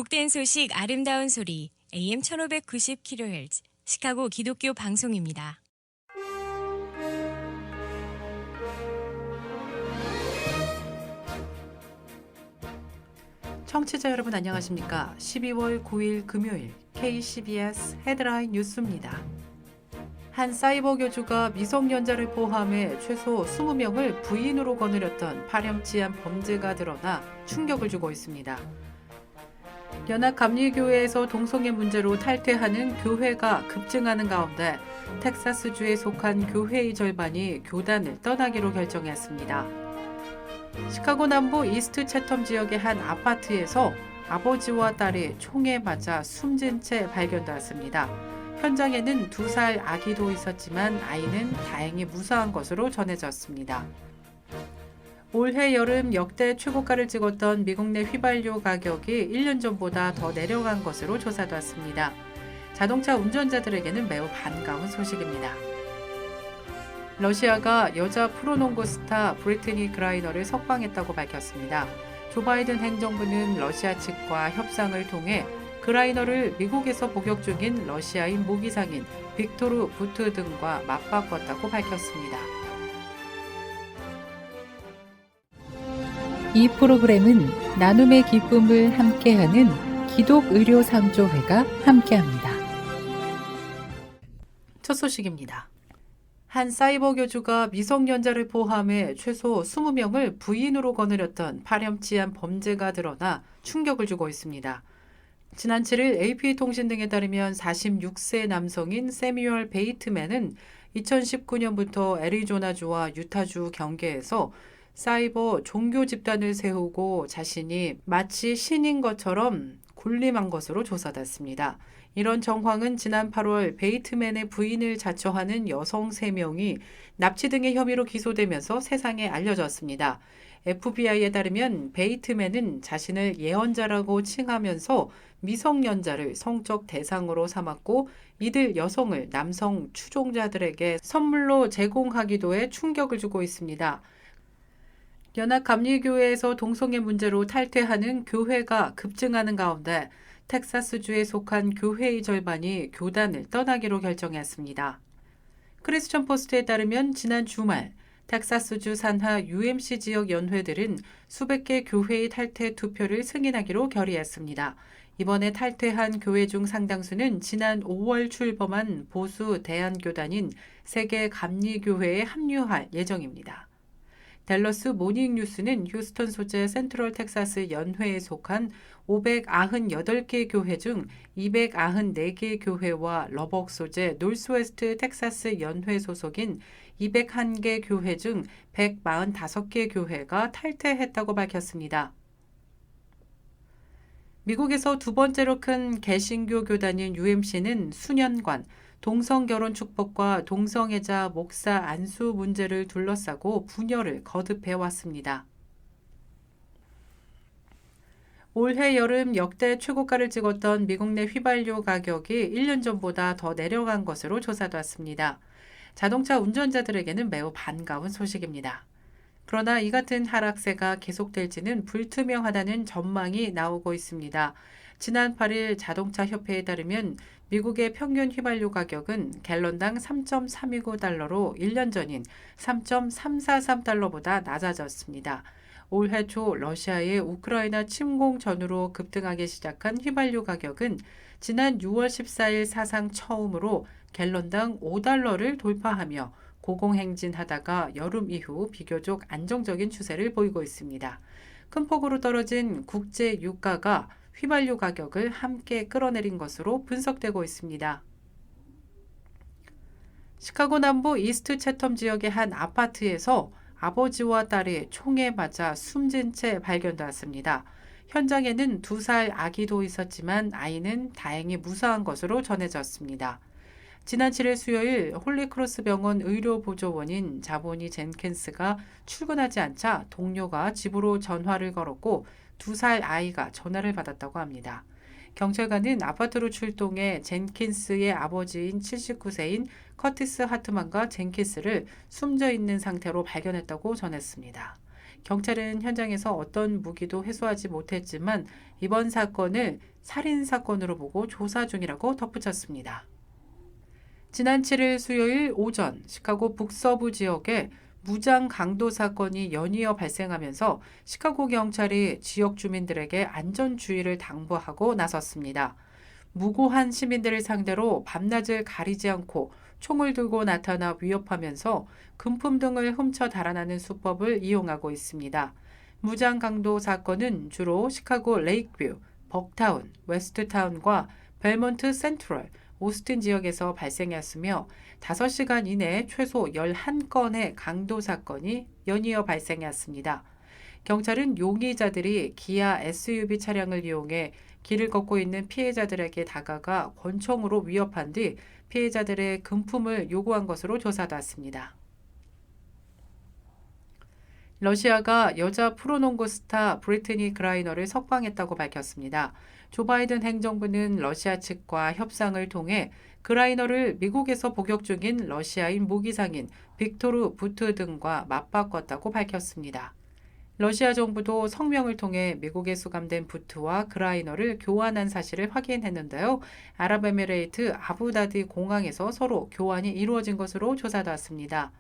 복된 소식 아름다운 소리 AM 1590kHz 시카고 기독교 방송입니다. 청취자 여러분 안녕하십니까? 12월 9일 금요일 KCBS 헤드라인 뉴스입니다. 한 사이버 교주가 미성년자를 포함해 최소 20명을 부인으로 거느렸던 파렴치한 범죄가 드러나 충격을 주고 있습니다. 연합감리교회에서 동성애 문제로 탈퇴하는 교회가 급증하는 가운데 텍사스주에 속한 교회의 절반이 교단을 떠나기로 결정했습니다. 시카고 남부 이스트 채텀 지역의 한 아파트에서 아버지와 딸이 총에 맞아 숨진 채 발견되었습니다. 현장에는 2살 아기도 있었지만 아이는 다행히 무사한 것으로 전해졌습니다. 올해 여름 역대 최고가를 찍었던 미국 내 휘발유 가격이 1년 전보다 더 내려간 것으로 조사됐습니다. 자동차 운전자들에게는 매우 반가운 소식입니다. 러시아가 여자 프로농구 스타 브리트니 그라이너를 석방했다고 밝혔습니다. 조 바이든 행정부는 러시아 측과 협상을 통해 그라이너를 미국에서 복역 중인 러시아인 모기상인 빅토르 부트 등과 맞바꿨다고 밝혔습니다. 이 프로그램은 나눔의 기쁨을 함께하는 기독의료상조회가 함께합니다. 첫 소식입니다. 한 사이버 교주가 미성년자를 포함해 최소 20명을 부인으로 거느렸던 파렴치한 범죄가 드러나 충격을 주고 있습니다. 지난 7일 AP통신 등에 따르면 46세 남성인 세뮤얼 베이트맨은 2019년부터 애리조나주와 유타주 경계에서 사이버 종교 집단을 세우고 자신이 마치 신인 것처럼 군림한 것으로 조사됐습니다. 이런 정황은 지난 8월 베이트맨의 부인을 자처하는 여성 3명이 납치 등의 혐의로 기소되면서 세상에 알려졌습니다. FBI에 따르면 베이트맨은 자신을 예언자라고 칭하면서 미성년자를 성적 대상으로 삼았고 이들 여성을 남성 추종자들에게 선물로 제공하기도 해 충격을 주고 있습니다. 연합감리교회에서 동성애 문제로 탈퇴하는 교회가 급증하는 가운데 텍사스주에 속한 교회의 절반이 교단을 떠나기로 결정했습니다. 크리스천 포스트에 따르면 지난 주말 텍사스주 산하 UMC 지역 연회들은 수백 개 교회의 탈퇴 투표를 승인하기로 결의했습니다. 이번에 탈퇴한 교회 중 상당수는 지난 5월 출범한 보수 대안교단인 세계감리교회에 합류할 예정입니다. 댈러스 모닝뉴스는 휴스턴 소재 센트럴 텍사스 연회에 속한 598개 교회 중 294개 교회와 러벅 소재 노스웨스트 텍사스 연회 소속인 201개 교회 중 145개 교회가 탈퇴했다고 밝혔습니다. 미국에서 두 번째로 큰 개신교 교단인 UMC는 수년간 동성결혼 축복과 동성애자 목사 안수 문제를 둘러싸고 분열을 거듭해 왔습니다. 올해 여름 역대 최고가를 찍었던 미국 내 휘발유 가격이 1년 전보다 더 내려간 것으로 조사됐습니다. 자동차 운전자들에게는 매우 반가운 소식입니다. 그러나 이 같은 하락세가 계속될지는 불투명하다는 전망이 나오고 있습니다. 지난 8일 자동차 협회에 따르면 미국의 평균 휘발유 가격은 갤런당 3.329달러로 1년 전인 3.343달러보다 낮아졌습니다. 올해 초 러시아의 우크라이나 침공 전후로 급등하기 시작한 휘발유 가격은 지난 6월 14일 사상 처음으로 갤런당 5달러를 돌파하며 고공행진하다가 여름 이후 비교적 안정적인 추세를 보이고 있습니다. 큰 폭으로 떨어진 국제 유가가 휘발유 가격을 함께 끌어내린 것으로 분석되고 있습니다. 시카고 남부 이스트 채텀 지역의 한 아파트에서 아버지와 딸이 총에 맞아 숨진 채 발견되었습니다. 현장에는 2살 아기도 있었지만 아이는 다행히 무사한 것으로 전해졌습니다. 지난 7일 수요일 홀리크로스 병원 의료보조원인 자보니 젠킨스가 출근하지 않자 동료가 집으로 전화를 걸었고 2살 아이가 전화를 받았다고 합니다. 경찰관은 아파트로 출동해 젠킨스의 아버지인 79세인 커티스 하트만과 젠킨스를 숨져 있는 상태로 발견했다고 전했습니다. 경찰은 현장에서 어떤 무기도 회수하지 못했지만 이번 사건을 살인 사건으로 보고 조사 중이라고 덧붙였습니다. 지난 7일 수요일 오전 시카고 북서부 지역에 무장 강도 사건이 연이어 발생하면서 시카고 경찰이 지역 주민들에게 안전주의를 당부하고 나섰습니다. 무고한 시민들을 상대로 밤낮을 가리지 않고 총을 들고 나타나 위협하면서 금품 등을 훔쳐 달아나는 수법을 이용하고 있습니다. 무장 강도 사건은 주로 시카고 레이크뷰, 벅타운, 웨스트타운과 벨몬트 센트럴, 오스틴 지역에서 발생했으며 5시간 이내에 최소 11건의 강도 사건이 연이어 발생했습니다. 경찰은 용의자들이 기아 SUV 차량을 이용해 길을 걷고 있는 피해자들에게 다가가 권총으로 위협한 뒤 피해자들의 금품을 요구한 것으로 조사됐습니다. 러시아가 여자 프로농구 스타 브리트니 그라이너를 석방했다고 밝혔습니다. 조 바이든 행정부는 러시아 측과 협상을 통해 그라이너를 미국에서 복역 중인 러시아인 모기상인 빅토르 부트 등과 맞바꿨다고 밝혔습니다. 러시아 정부도 성명을 통해 미국에 수감된 부트와 그라이너를 교환한 사실을 확인했는데요. 아랍에미레이트 아부다비 공항에서 서로 교환이 이루어진 것으로 조사됐습니다.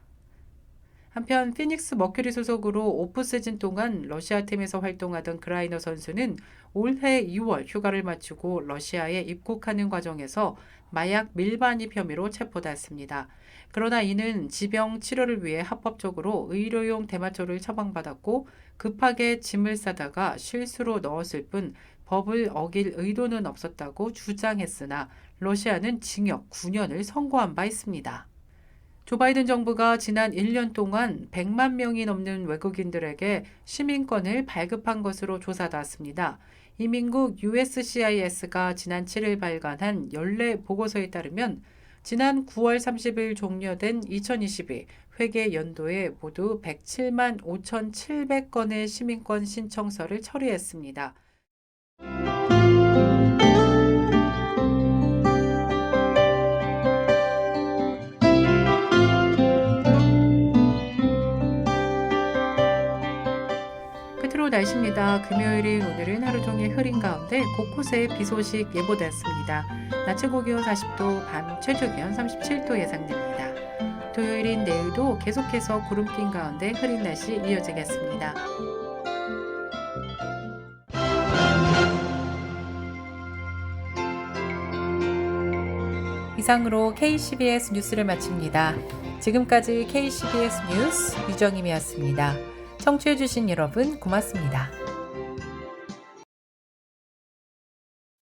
한편 피닉스 머큐리 소속으로 오프시즌 동안 러시아 팀에서 활동하던 그라이너 선수는 올해 2월 휴가를 마치고 러시아에 입국하는 과정에서 마약 밀반입 혐의로 체포됐습니다. 그러나 이는 지병 치료를 위해 합법적으로 의료용 대마초를 처방받았고 급하게 짐을 싸다가 실수로 넣었을 뿐 법을 어길 의도는 없었다고 주장했으나 러시아는 징역 9년을 선고한 바 있습니다. 조 바이든 정부가 지난 1년 동안 100만 명이 넘는 외국인들에게 시민권을 발급한 것으로 조사됐습니다. 이민국 USCIS가 지난 7일 발간한 연례 보고서에 따르면 지난 9월 30일 종료된 2022 회계 연도에 모두 107만 5,700건의 시민권 신청서를 처리했습니다. 끝으로 날씨입니다. 금요일인 오늘은 하루 종일 흐린 가운데 곳곳에 비 소식 예보됐습니다. 낮 최고 기온 40도, 밤 최저 기온 37도 예상됩니다. 토요일인 내일도 계속해서 구름 낀 가운데 흐린 날씨 이어지겠습니다. 이상으로 KCBS 뉴스를 마칩니다. 지금까지 KCBS 뉴스 유정임이었습니다. 청취해주신 여러분 고맙습니다.